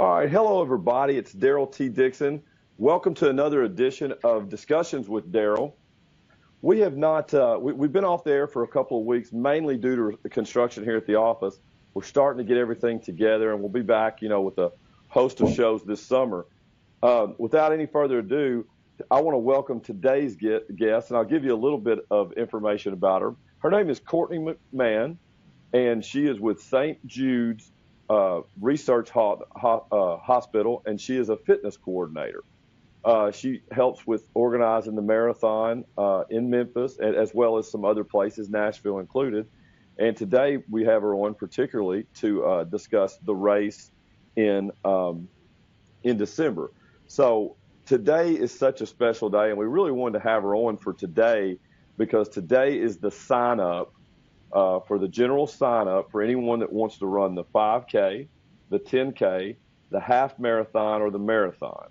All right, hello everybody. It's Daryl T. Dixon. Welcome to another edition of Discussions with Daryl. We have not, we've been off the air for a couple of weeks, mainly due to the construction here at the office. We're starting to get everything together, and we'll be back, with a host of shows this summer. Without any further ado, I want to welcome today's guest, and I'll give you a little bit of information about her. Her name is Courtney McMahon, and she is with St. Jude's Research Hospital, and she is a fitness coordinator. She helps with organizing the marathon in Memphis, as well as some other places, Nashville included. And today we have her on particularly to discuss the race in December. So today is such a special day, and we really wanted to have her on for today because today is the sign-up for the general sign-up for anyone that wants to run the 5K, the 10K, the half marathon, or the marathon.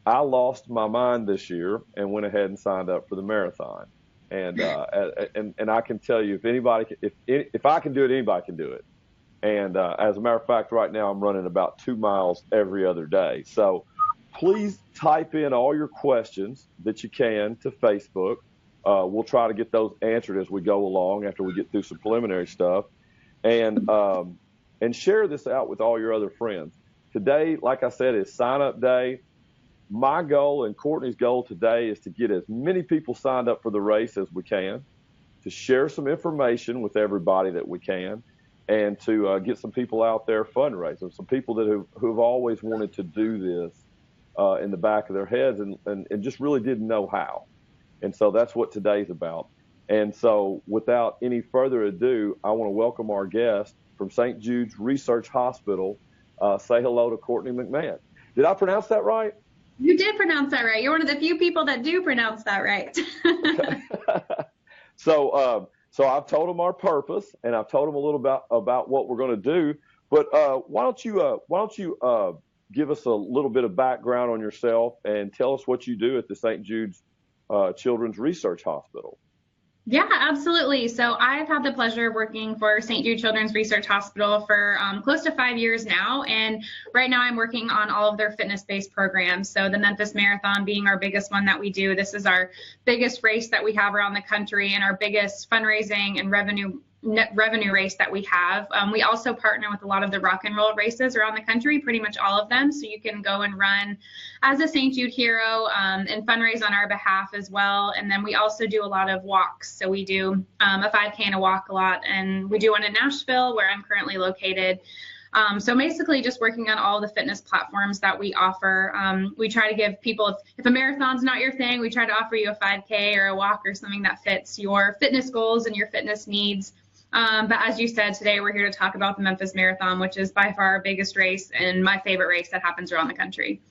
I lost my mind this year and went ahead and signed up for the marathon. And I can tell you, if I can do it, anybody can do it. And as a matter of fact, right now I'm running about 2 miles every other day. So please type in all your questions that you can to Facebook. We'll try to get those answered as we go along after we get through some preliminary stuff, and share this out with all your other friends. Today, like I said, is sign-up day. My goal and Courtney's goal today is to get as many people signed up for the race as we can, to share some information with everybody that we can, and to get some people out there fundraising, some people that who've always wanted to do this in the back of their heads and just really didn't know how. And so that's what today's about. And so without any further ado, I want to welcome our guest from St. Jude's Research Hospital. Say hello to Courtney McMahon. Did I pronounce that right? You did pronounce that right. You're one of the few people that do pronounce that right. So I've told them our purpose, and I've told them a little about what we're going to do. But why don't you give us a little bit of background on yourself and tell us what you do at the St. Jude's Children's Research Hospital. Yeah, absolutely. So I've had the pleasure of working for St. Jude Children's Research Hospital for close to 5 years now. And right now I'm working on all of their fitness-based programs. So the Memphis Marathon being our biggest one that we do. This is our biggest race that we have around the country and our biggest fundraising and net revenue race that we have. We also partner with a lot of the rock and roll races around the country, pretty much all of them. So you can go and run as a St. Jude hero and fundraise on our behalf as well. And then we also do a lot of walks. So we do a 5K and a walk a lot. And we do one in Nashville where I'm currently located. So basically just working on all the fitness platforms that we offer. We try to give people, if a marathon's not your thing, we try to offer you a 5K or a walk or something that fits your fitness goals and your fitness needs. But as you said, today we're here to talk about the Memphis Marathon, which is by far our biggest race and my favorite race that happens around the country.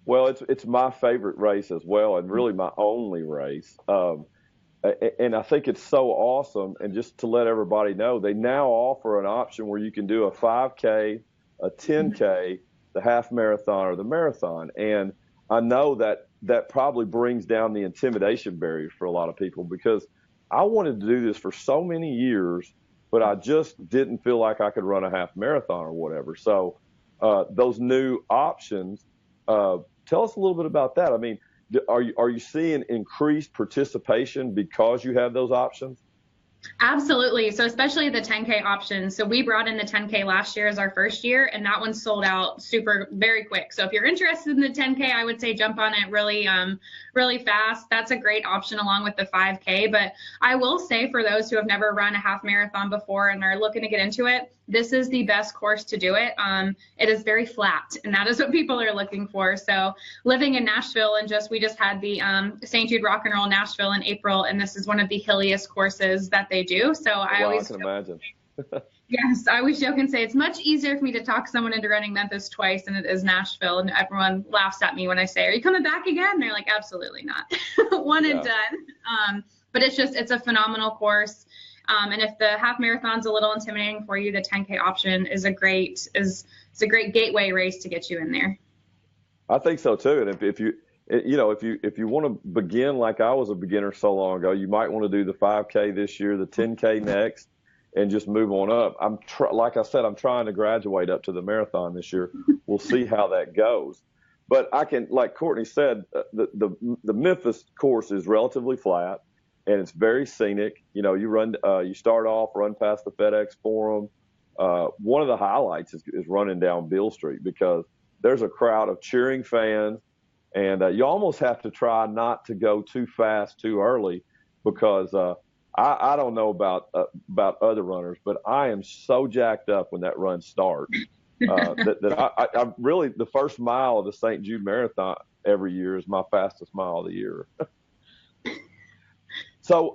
Well, it's my favorite race as well, and really my only race. And I think it's so awesome. And just to let everybody know, they now offer an option where you can do a 5K, a 10K, the half marathon, or the marathon. And I know that probably brings down the intimidation barrier for a lot of people, because I wanted to do this for so many years, but I just didn't feel like I could run a half marathon or whatever. So those new options, tell us a little bit about that. I mean, are you seeing increased participation because you have those options? Absolutely. So especially the 10K option. So we brought in the 10K last year as our first year, and that one sold out very quick. So if you're interested in the 10K, I would say jump on it really fast. That's a great option along with the 5K. But I will say, for those who have never run a half marathon before and are looking to get into it, this is the best course to do it. It is very flat, and that is what people are looking for. So living in Nashville, and we just had the St. Jude Rock and Roll Nashville in April, and this is one of the hilliest courses that they do. So I can imagine. Yes, I always joke and say it's much easier for me to talk someone into running Memphis twice than it is Nashville. And everyone laughs at me when I say, "Are you coming back again?" And they're like, "Absolutely not." One and done. But it's a phenomenal course. And if the half marathon's a little intimidating for you, the 10K option is a great gateway race to get you in there. I think so too. And if you want to begin like I was a beginner so long ago, you might want to do the 5K this year, the 10K next, and just move on up. Like I said, I'm trying to graduate up to the marathon this year. We'll see how that goes. But I can, like Courtney said, the Memphis course is relatively flat, and it's very scenic. You know, you start off, run past the FedEx Forum. One of the highlights is running down Beale Street, because there's a crowd of cheering fans, and you almost have to try not to go too fast too early, because I don't know about other runners, but I am so jacked up when that run starts that I really, the first mile of the St. Jude Marathon every year is my fastest mile of the year. So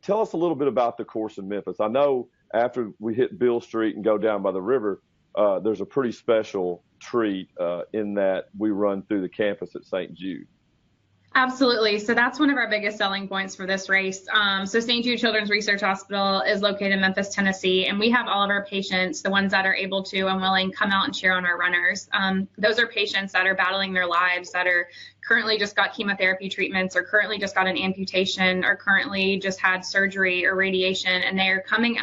tell us a little bit about the course in Memphis. I know after we hit Beale Street and go down by the river, there's a pretty special treat in that we run through the campus at St. Jude. Absolutely. So that's one of our biggest selling points for this race. So St. Jude Children's Research Hospital is located in Memphis, Tennessee, and we have all of our patients, the ones that are able to and willing, come out and cheer on our runners. Those are patients that are battling their lives, that are currently just got chemotherapy treatments, or currently just got an amputation, or currently just had surgery or radiation, and they are coming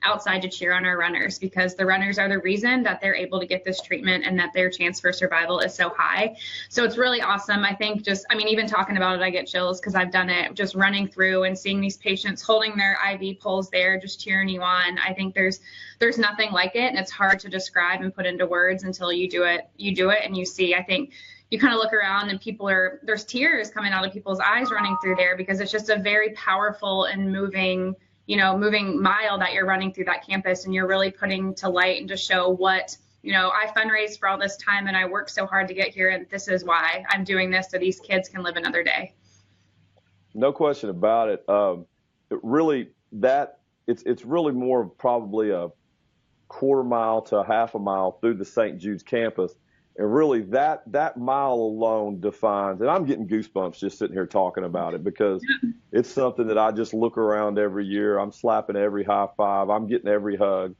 outside to cheer on our runners, because the runners are the reason that they're able to get this treatment and that their chance for survival is so high. So it's really awesome. I think even talking about it, I get chills, because I've done it, just running through and seeing these patients holding their IV poles there, just cheering you on. I think there's nothing like it, and it's hard to describe and put into words until you do it and you see. I think you kind of look around and there's tears coming out of people's eyes running through there, because it's just a very powerful and moving mile that you're running through that campus, and you're really putting to light and to show what, I fundraised for all this time and I worked so hard to get here, and this is why I'm doing this, so these kids can live another day. No question about it. It's really more of probably a quarter mile to a half a mile through the St. Jude's campus. And really that mile alone defines, and I'm getting goosebumps just sitting here talking about it, because it's something that I just look around every year. I'm slapping every high five. I'm getting every hug.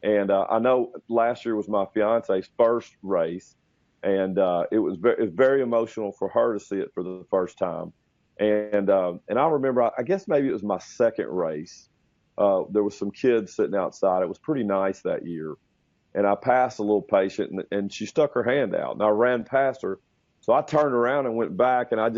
And I know last year was my fiance's first race, and it was very emotional for her to see it for the first time. And I remember, I guess maybe it was my second race. There was some kids sitting outside. It was pretty nice that year. And I passed a little patient, and she stuck her hand out, and I ran past her. So I turned around and went back, and I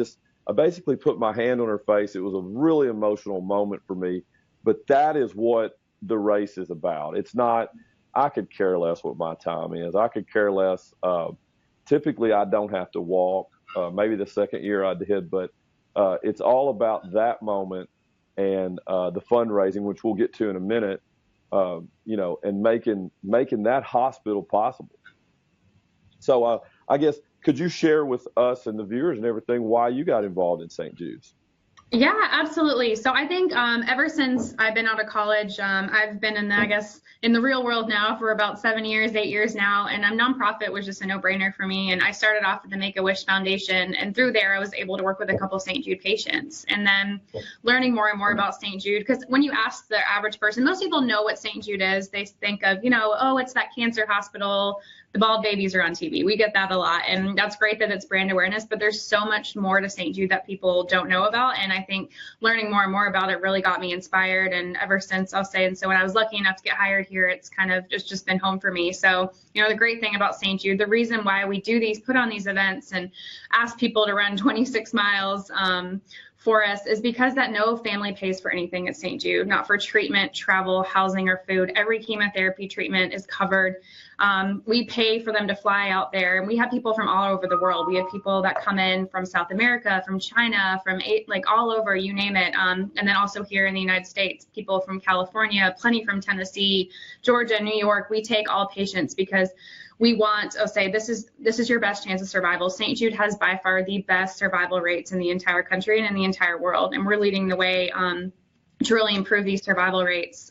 basically put my hand on her face. It was a really emotional moment for me, but that is what the race is about. It's not, I could care less what my time is. I could care less. Typically I don't have to walk. Maybe the second year I did, but it's all about that moment and the fundraising, which we'll get to in a minute. And making that hospital possible. So I guess, could you share with us and the viewers and everything why you got involved in St. Jude's? Yeah, absolutely. So I think ever since I've been out of college, I've been in the real world now for about 8 years now, and a nonprofit was just a no-brainer for me. And I started off at the Make-A-Wish Foundation, and through there I was able to work with a couple St. Jude patients, and then learning more and more about St. Jude, because when you ask the average person, most people know what St. Jude is. They think of, oh, it's that cancer hospital. The bald babies are on TV. We get that a lot, and that's great that it's brand awareness, but there's so much more to St. Jude that people don't know about, and I think learning more and more about it really got me inspired, and ever since, I'll say, and so when I was lucky enough to get hired here, it's kind of just been home for me. So, the great thing about St. Jude, the reason why we put on these events and ask people to run 26 miles for us is because that no family pays for anything at St. Jude, not for treatment, travel, housing, or food. Every chemotherapy treatment is covered. We pay for them to fly out there, and we have people from all over the world. We have people that come in from South America, from China, from all over, you name it. And then also here in the United States, people from California, plenty from Tennessee, Georgia, New York. We take all patients because we want to say this is your best chance of survival. St. Jude has by far the best survival rates in the entire country and in the entire world, and we're leading the way to really improve these survival rates.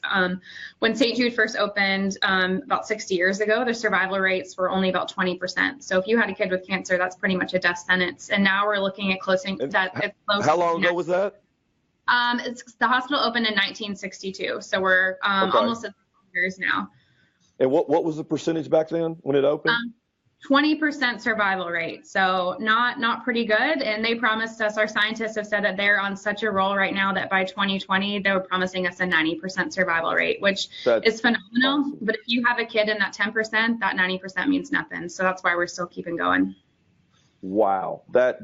When St. Jude first opened about 60 years ago, the survival rates were only about 20%. So if you had a kid with cancer, that's pretty much a death sentence. And now we're looking at closing that. It's close. How long ago was that? The hospital opened in 1962, so we're almost at 30 years now. And what was the percentage back then when it opened? 20% survival rate. So not pretty good. And they promised us, our scientists have said that they're on such a roll right now that by 2020, they were promising us a 90% survival rate, which is phenomenal. Awesome. But if you have a kid in that 10%, that 90% means nothing. So that's why we're still keeping going. Wow. That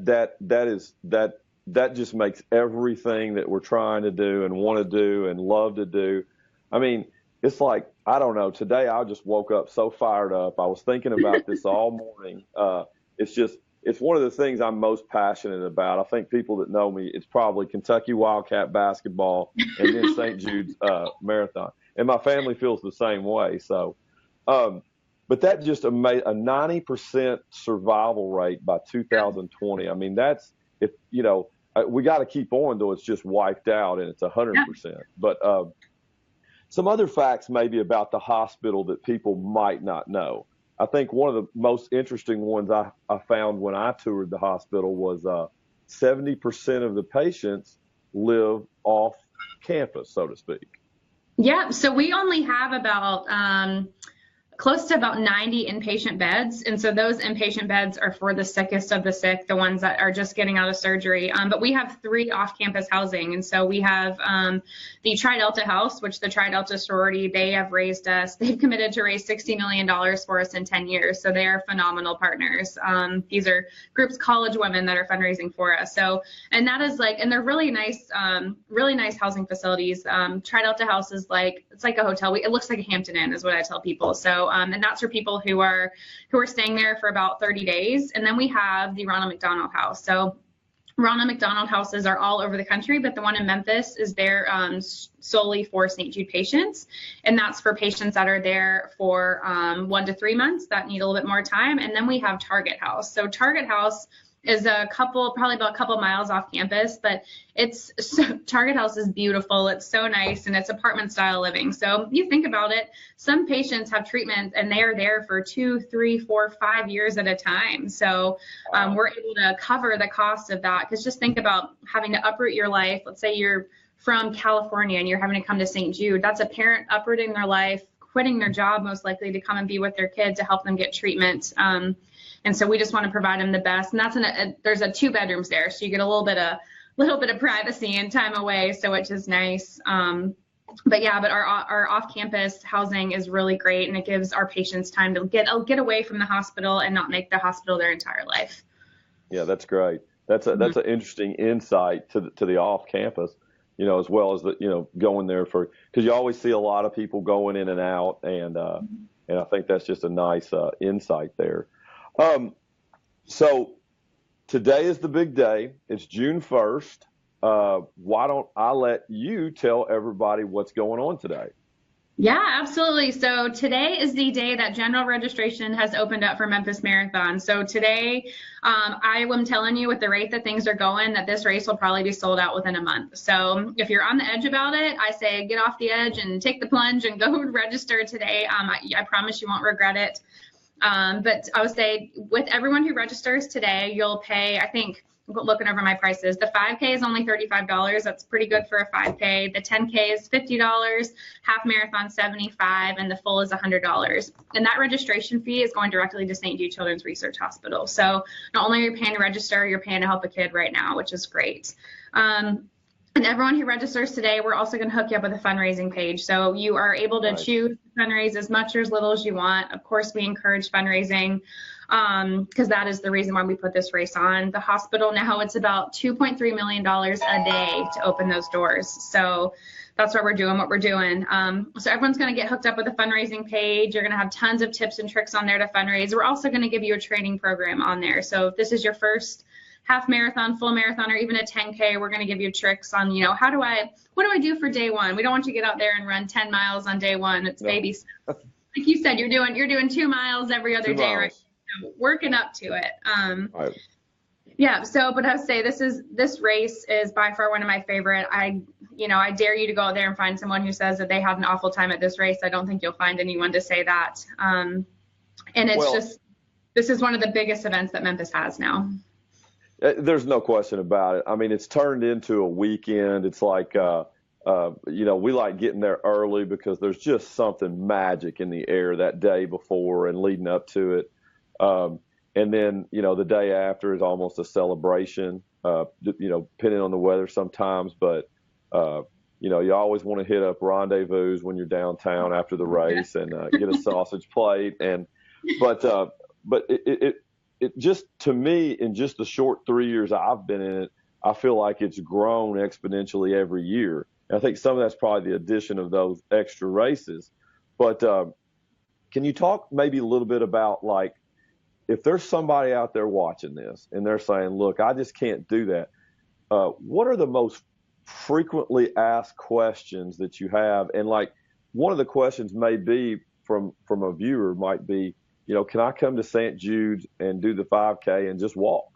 just makes everything that we're trying to do and want to do and love to do. I mean, it's like, I don't know, today I just woke up so fired up. I was thinking about this all morning. It's one of the things I'm most passionate about. I think people that know me, it's probably Kentucky Wildcat basketball and then St. Jude's marathon. And my family feels the same way. So, but that just a 90% survival rate by 2020. I mean, that's, if you know, we got to keep on though. It's just wiped out and it's 100%. But some other facts maybe about the hospital that people might not know. I think one of the most interesting ones I found when I toured the hospital was 70% of the patients live off campus, so to speak. Yeah, so we only have about close to about 90 inpatient beds. And so those inpatient beds are for the sickest of the sick, the ones that are just getting out of surgery. But we have 3 off-campus housing. And so we have the Xarelto house, which the Xarelto sorority, they have raised us. They've committed to raise $60 million for us in 10 years. So they are phenomenal partners. These are groups, college women that are fundraising for us. So, and that is like, and they're really nice housing facilities. Xarelto house is like, it's like a hotel. It looks like a Hampton Inn is what I tell people. So, and that's for people who are staying there for about 30 days. And then we have the Ronald McDonald House. So Ronald McDonald houses are all over the country, but the one in Memphis is there solely for St. Jude patients. And that's for patients that are there for 1 to 3 months that need a little bit more time. And then we have Target House. So Target House is probably about a couple miles off campus, but Target House is beautiful. It's so nice and it's apartment style living. So you think about it, some patients have treatment and they are there for 2, 3, 4, 5 years at a time. So we're able to cover the cost of that. Because just think about having to uproot your life. Let's say you're from California and you're having to come to St. Jude. That's a parent uprooting their life, quitting their job most likely to come and be with their kid to help them get treatment. And so we just want to provide them the best. And that's there's 2 bedrooms there, so you get a little bit of privacy and time away, so which is nice. But our off-campus housing is really great, and it gives our patients time to get away from the hospital and not make the hospital their entire life. Yeah, that's great. That's an interesting insight to the off-campus, as well as going there because you always see a lot of people going in and out, and I think that's just a nice insight there. So today is the big day. It's June 1st. Why don't I let you tell everybody what's going on today? Yeah, absolutely. So today is the day that general registration has opened up for Memphis Marathon. So today, I am telling you with the rate that things are going, that this race will probably be sold out within a month. So if you're on the edge about it, I say get off the edge and take the plunge and go register today. I promise you won't regret it. But I would say with everyone who registers today, you'll pay, I think, looking over my prices, the 5K is only $35. That's pretty good for a 5K. The 10K is $50, half marathon $75, and the full is $100. And that registration fee is going directly to St. Jude Children's Research Hospital. So not only are you paying to register, you're paying to help a kid right now, which is great. And everyone who registers today, we're also going to hook you up with a fundraising page. So you are able to choose to fundraise as much or as little as you want. Of course, we encourage fundraising because that is the reason why we put this race on. The hospital now, it's about $2.3 million a day to open those doors. So that's why we're doing what we're doing. So everyone's going to get hooked up with a fundraising page. You're going to have tons of tips and tricks on there to fundraise. We're also going to give you a training program on there. So if this is your first half marathon, full marathon, or even a 10K, we're going to give you tricks on, what do I do for day one? We don't want you to get out there and run 10 miles on day one. It's baby stuff. Like you said, you're doing 2 miles every other day, right? So working up to it. Yeah. So, but I would say this race is by far one of my favorite. I dare you to go out there and find someone who says that they had an awful time at this race. I don't think you'll find anyone to say that. And it's this is one of the biggest events that Memphis has now. There's no question about it. I mean, it's turned into a weekend. It's like, we like getting there early because there's just something magic in the air that day before and leading up to it. And then, the day after is almost a celebration, depending on the weather sometimes. But, you always want to hit up Rendezvous when you're downtown after the race and get a sausage plate. But it just, to me, in just the short 3 years I've been in it, I feel like it's grown exponentially every year. And I think some of that's probably the addition of those extra races. But can you talk maybe a little bit about, like, if there's somebody out there watching this and they're saying, look, I just can't do that. What are the most frequently asked questions that you have? And, like, one of the questions may be from a viewer might be, can I come to St. Jude's and do the 5K and just walk?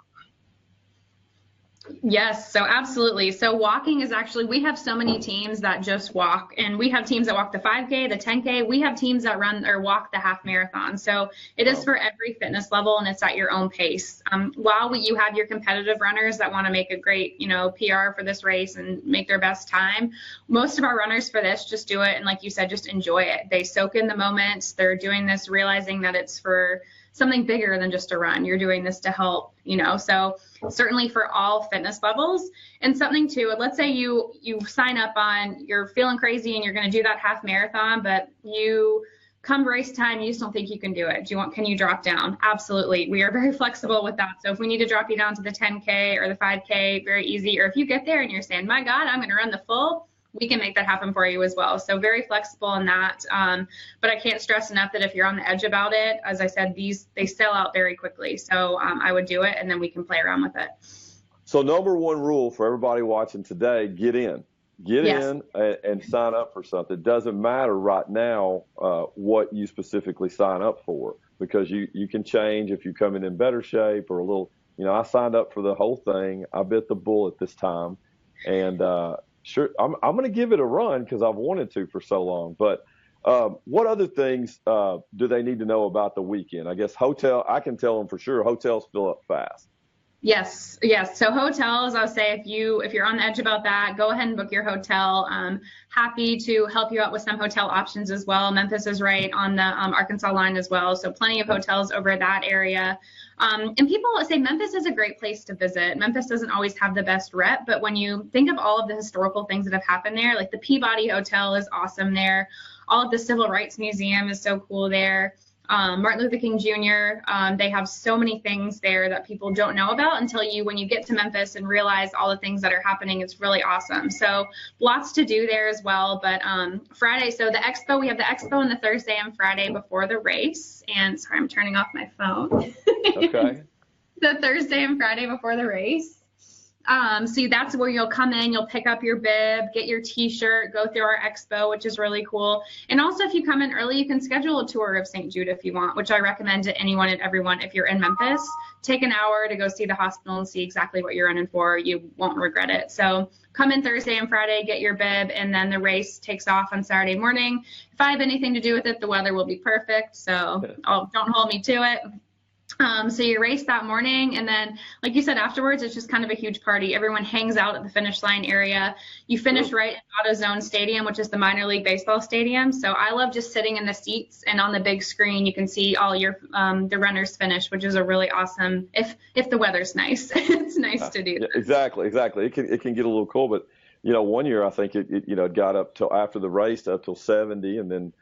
Yes, so absolutely. So walking is actually, we have so many teams that just walk, and we have teams that walk the 5K, the 10K. We have teams that run or walk the half marathon. So it is for every fitness level, and it's at your own pace. While you have your competitive runners that want to make a great, PR for this race and make their best time, most of our runners for this just do it. And like you said, just enjoy it. They soak in the moment. They're doing this realizing that it's for something bigger than just a run. You're doing this to help, so certainly for all fitness levels. And something too, let's say you sign up on, you're feeling crazy and you're going to do that half marathon, but you come race time, you just don't think you can do it. Can you drop down? Absolutely. We are very flexible with that. So if we need to drop you down to the 10K or the 5K, very easy. Or if you get there and you're saying, my God, I'm going to run the full, we can make that happen for you as well. So very flexible in that. But I can't stress enough that if you're on the edge about it, as I said, they sell out very quickly. So I would do it, and then we can play around with it. So number one rule for everybody watching today, get in. Get in and sign up for something. It doesn't matter right now what you specifically sign up for, because you can change if you come in better shape or a little, I signed up for the whole thing. I bit the bullet this time. And sure, I'm going to give it a run because I've wanted to for so long. But what other things do they need to know about the weekend? I guess I can tell them for sure, hotels fill up fast. Yes. So hotels, I'll say if you're on the edge about that, go ahead and book your hotel. Happy to help you out with some hotel options as well. Memphis is right on the Arkansas line as well. So plenty of hotels over that area. And people say Memphis is a great place to visit. Memphis doesn't always have the best rep, but when you think of all of the historical things that have happened there, like the Peabody Hotel is awesome there. All of the Civil Rights Museum is so cool there. Martin Luther King Jr., they have so many things there that people don't know about until when you get to Memphis and realize all the things that are happening. It's really awesome. So lots to do there as well. But Friday, so the expo, we have the expo on the Thursday and Friday before the race. And sorry, I'm turning off my phone. Okay. The Thursday and Friday before the race. So that's where you'll come in, you'll pick up your bib, get your t-shirt, go through our expo, which is really cool. And also if you come in early, you can schedule a tour of St. Jude if you want, which I recommend to anyone and everyone. If you're in Memphis, take an hour to go see the hospital and see exactly what you're running for. You won't regret it. So come in Thursday and Friday, get your bib, and then the race takes off on Saturday morning. If I have anything to do with it, the weather will be perfect. So don't hold me to it. So you race that morning, and then, like you said, afterwards, it's just kind of a huge party. Everyone hangs out at the finish line area. You finish right in AutoZone Stadium, which is the minor league baseball stadium. So I love just sitting in the seats, and on the big screen, you can see all your the runners finish, which is a really awesome, if the weather's nice, it's nice to do that. Exactly. It can get a little cold, but one year I think it got up till after the race up till 70, and then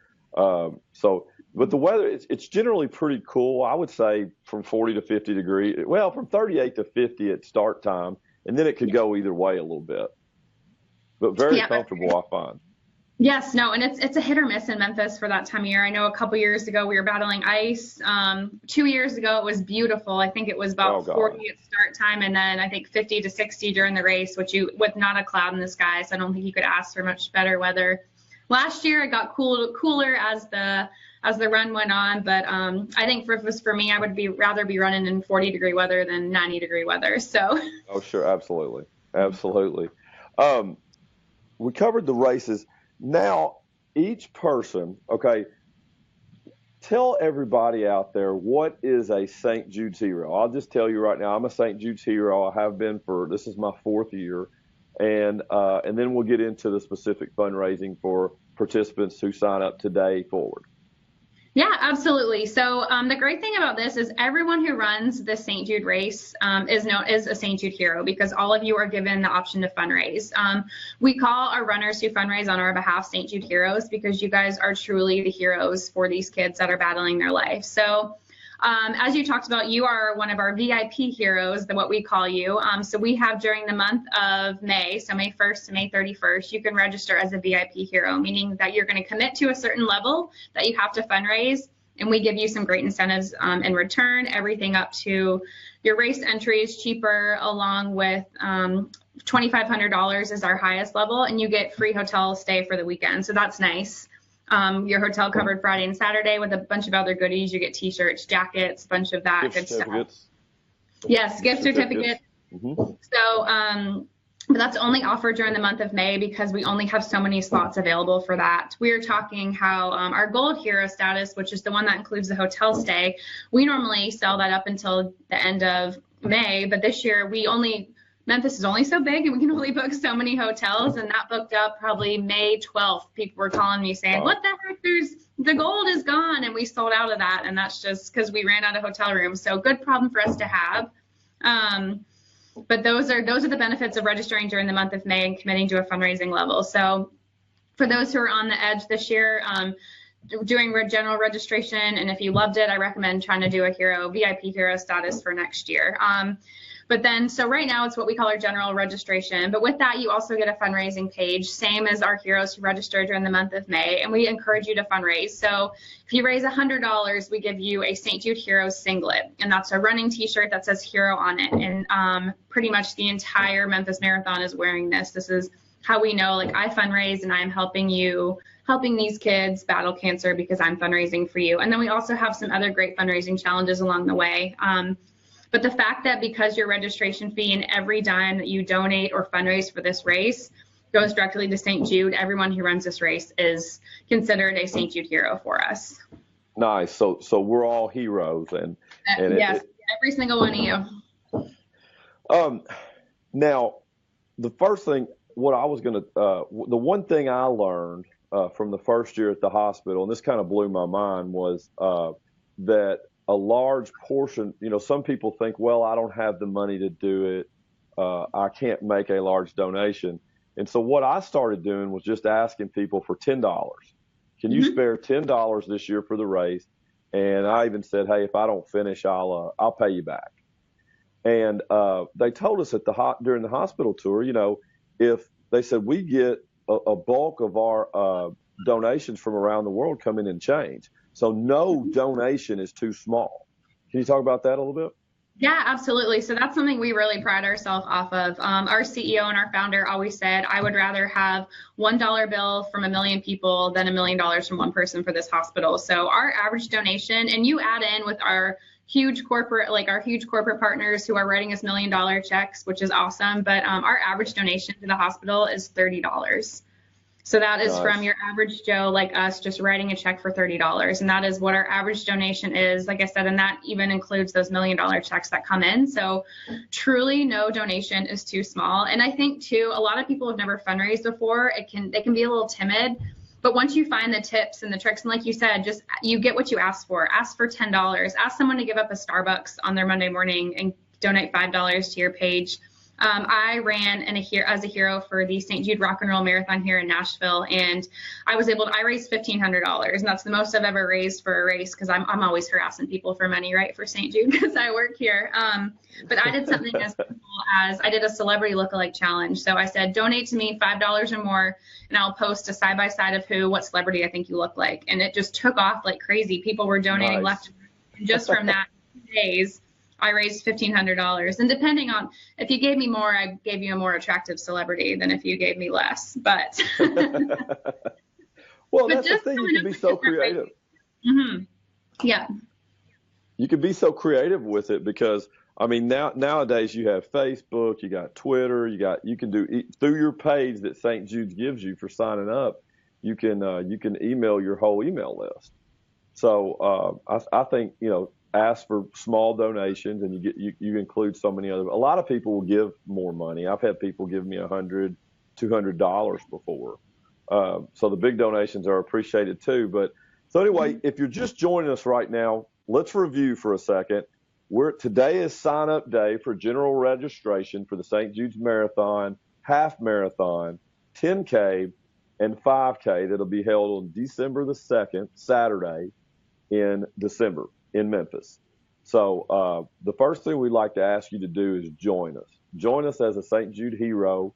But the weather, it's generally pretty cool. I would say from 40 to 50 degrees. Well, from 38 to 50 at start time, and then it could go either way a little bit. But very comfortable, I find. Yes, no, and it's a hit or miss in Memphis for that time of year. I know a couple years ago we were battling ice. 2 years ago it was beautiful. I think it was about 40 at start time, and then I think 50 to 60 during the race, with not a cloud in the sky. So I don't think you could ask for much better weather. Last year it got cooler as the run went on, but I think for me, I would rather be running in 40-degree weather than 90-degree weather. So. Oh, sure, absolutely. We covered the races. Now, each person, okay, tell everybody out there, what is a St. Jude's hero? I'll just tell you right now, I'm a St. Jude's hero. I have been this is my 4th year. And then we'll get into the specific fundraising for participants who sign up today forward. Yeah, absolutely. So the great thing about this is everyone who runs the St. Jude race is known as a St. Jude hero because all of you are given the option to fundraise. We call our runners who fundraise on our behalf St. Jude heroes because you guys are truly the heroes for these kids that are battling their life. So as you talked about, you are one of our VIP heroes, what we call you. So we have during the month of May, so May 1st to May 31st, you can register as a VIP hero, meaning that you're going to commit to a certain level that you have to fundraise, and we give you some great incentives in return. Everything up to your race entry is cheaper, along with $2,500 is our highest level, and you get free hotel stay for the weekend. So that's nice. Your hotel covered Friday and Saturday with a bunch of other goodies. You get t-shirts, jackets, a bunch of that good stuff. Yes, gift certificates. Mm-hmm. So, but that's only offered during the month of May because we only have so many slots available for that. We are talking how our gold hero status, which is the one that includes the hotel stay, we normally sell that up until the end of May, but this year Memphis is only so big and we can only book so many hotels, and that booked up probably May 12th. People were calling me saying, what the heck, the gold is gone, and we sold out of that, and that's just because we ran out of hotel rooms. So good problem for us to have. But those are the benefits of registering during the month of May and committing to a fundraising level. So for those who are on the edge this year, doing general registration, and if you loved it, I recommend trying to do a VIP hero status for next year. But then, so right now it's what we call our general registration. But with that, you also get a fundraising page, same as our heroes who register during the month of May. And we encourage you to fundraise. So if you raise $100, we give you a St. Jude Heroes singlet. And that's a running t-shirt that says hero on it. And pretty much the entire Memphis Marathon is wearing this. This is how we know, like, I fundraise and I'm helping these kids battle cancer because I'm fundraising for you. And then we also have some other great fundraising challenges along the way. But the fact that because your registration fee and every dime that you donate or fundraise for this race goes directly to St. Jude, everyone who runs this race is considered a St. Jude hero for us. Nice. So we're all heroes. And yes, every single one of you. Now, the first thing, the one thing I learned from the first year at the hospital, and this kind of blew my mind, was that a large portion, some people think, well, I don't have the money to do it. I can't make a large donation. And so what I started doing was just asking people for $10. Can you spare $10 this year for the race? And I even said, hey, if I don't finish, I'll pay you back. And they told us during the hospital tour, if they said we get a bulk of our donations from around the world come in and change. So no donation is too small. Can you talk about that a little bit? Yeah, absolutely. So that's something we really pride ourselves off of. Our CEO and our founder always said, I would rather have $1 bill from 1 million people than $1 million from one person for this hospital. So our average donation, and you add in with our huge corporate partners who are writing us $1 million checks, which is awesome. But our average donation to the hospital is $30. So that is from your average Joe like us just writing a check for $30. And that is what our average donation is, like I said, and that even includes those $1 million checks that come in. So truly no donation is too small. And I think too, a lot of people have never fundraised before. They can be a little timid, but once you find the tips and the tricks, and like you said, just you get what you ask for. Ask for $10. Ask someone to give up a Starbucks on their Monday morning and donate $5 to your page. I ran as a hero for the St. Jude Rock and Roll Marathon here in Nashville, and I raised $1,500, and that's the most I've ever raised for a race because I'm always harassing people for money, right, for St. Jude because I work here. But I did something as simple as I did a celebrity lookalike challenge. So I said, donate to me $5 or more, and I'll post a side-by-side of what celebrity I think you look like. And it just took off like crazy. People were donating left and right. And just from that 2 days, I raised $1,500. And depending on, if you gave me more, I gave you a more attractive celebrity than if you gave me less. But well, that's the thing. You can be so creative. Mm-hmm. Yeah. You can be so creative with it because, I mean, nowadays you have Facebook, you got Twitter, you can do through your page that St. Jude's gives you for signing up. You can email your whole email list. So I think, ask for small donations, and you include so many other. A lot of people will give more money. I've had people give me $100, $200 before. So the big donations are appreciated too. But So anyway, if you're just joining us right now, let's review for a second. Today is sign-up day for general registration for the St. Jude's Marathon, Half Marathon, 10K, and 5K that'll be held on December the 2nd, Saturday in December in Memphis. So the first thing we'd like to ask you to do is join us. Join us as a St. Jude hero.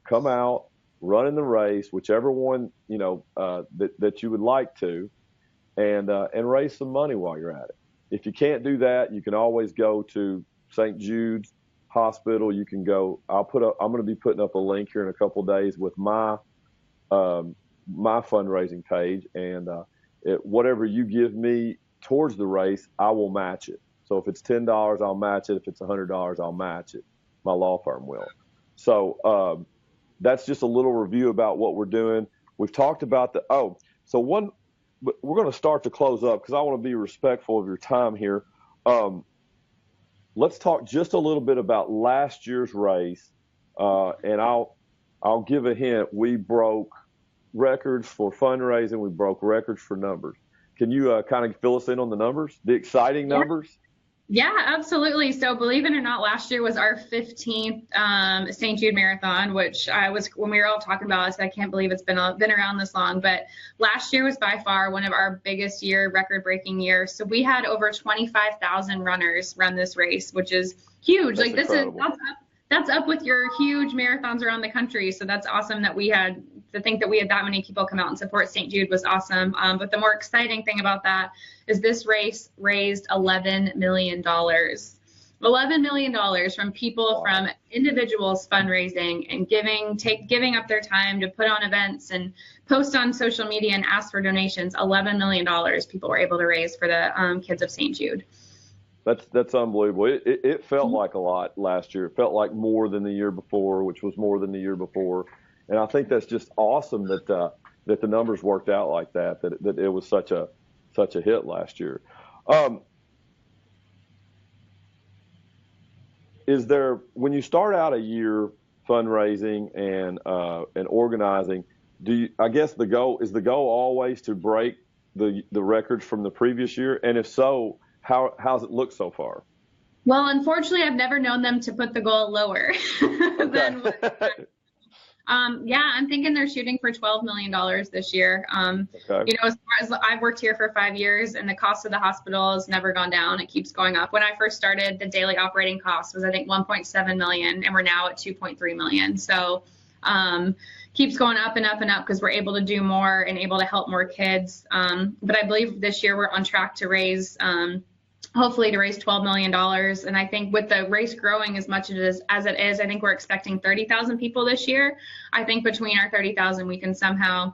Come out, run in the race, whichever one that you would like to, and raise some money while you're at it. If you can't do that, you can always go to St. Jude's Hospital. You can go. I'm going to be putting up a link here in a couple of days with my fundraising page, and whatever you give me towards the race, I will match it. So if it's $10, I'll match it. If it's $100, I'll match it. My law firm will. So that's just a little review about what we're doing. We've talked about we're going to start to close up because I want to be respectful of your time here. Let's talk just a little bit about last year's race, and I'll give a hint. We broke records for fundraising. We broke records for numbers. Can you kind of fill us in on the numbers, the exciting numbers? Yeah, absolutely. So believe it or not, last year was our 15th St. Jude Marathon, which when we were all talking about it, I can't believe it's been around this long. But last year was by far one of our biggest record-breaking years. So we had over 25,000 runners run this race, which is huge. That's incredible. That's up with your huge marathons around the country. So that's awesome that we had that many people come out and support St. Jude was awesome. But the more exciting thing about that is this race raised $11 million. $11 million from people, from individuals fundraising and giving up their time to put on events and post on social media and ask for donations. $11 million people were able to raise for the kids of St. Jude. That's unbelievable. It felt like a lot last year. It felt like more than the year before, which was more than the year before. And I think that's just awesome that the numbers worked out like that it was such a hit last year. Is there, when you start out a year fundraising and organizing, I guess the goal always to break the records from the previous year? And if so, how's it look so far? Well, unfortunately, I've never known them to put the goal lower than I'm thinking they're shooting for $12 million this year. Okay. As far as I've worked here for 5 years, and the cost of the hospital has never gone down. It keeps going up. When I first started, the daily operating cost was, I think, $1.7 million, and we're now at $2.3 million. So keeps going up and up and up because we're able to do more and able to help more kids. But I believe this year we're on track to raise hopefully to raise $12 million. And I think with the race growing as much as it is, I think we're expecting 30,000 people this year. I think between our 30,000, we can somehow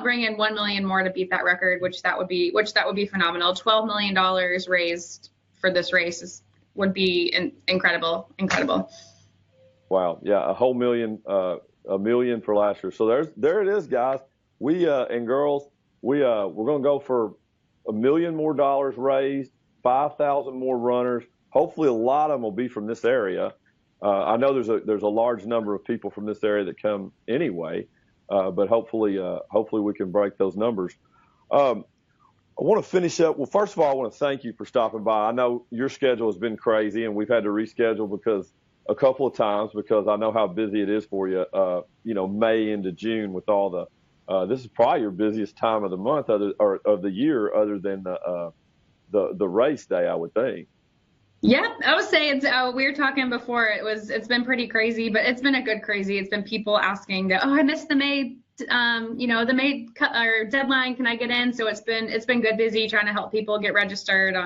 bring in 1 million more to beat that record, which that would be phenomenal. $12 million raised for this race would be incredible. Wow. Yeah. A million for last year. So there it is, guys. We, and girls, we're going to go for $1 million more raised. 5,000 more runners. Hopefully a lot of them will be from this area. I know there's a large number of people from this area that come anyway, but hopefully we can break those numbers. I want to finish up. Well, first of all, I want to thank you for stopping by. I know your schedule has been crazy, and we've had to reschedule a couple of times because I know how busy it is for you. May into June with all the. This is probably your busiest time of the month, of the year, other than the race day, I would think. Yeah, I would say it's. We were talking before. It's been pretty crazy, but it's been a good crazy. It's been people asking I missed the May, the May deadline. Can I get in? So it's been good, busy trying to help people get registered.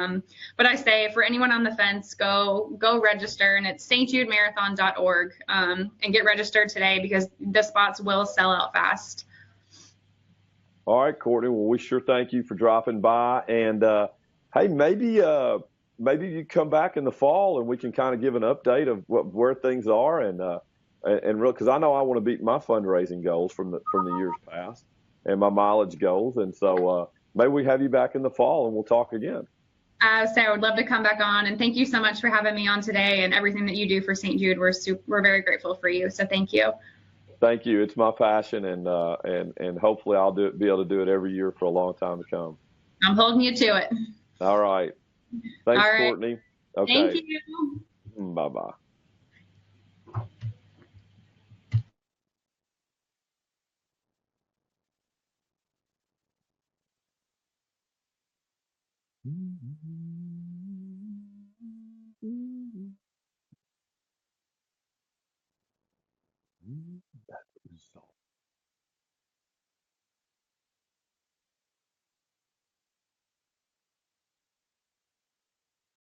But I say for anyone on the fence, go register, and it's stjudemarathon.org, and get registered today because the spots will sell out fast. All right, Courtney. Well, we sure thank you for dropping by, and hey, maybe you come back in the fall and we can kind of give an update of where things are and real, because I know I want to beat my fundraising goals from the years past and my mileage goals, and so maybe we have you back in the fall and we'll talk again. I would love to come back on, and thank you so much for having me on today and everything that you do for St. Jude. We're very grateful for you, so thank you. Thank you. It's my passion, and hopefully I'll be able to do it every year for a long time to come. I'm holding you to it. All right. Thanks, All right. Courtney. Okay. Thank you. Bye-bye. That result.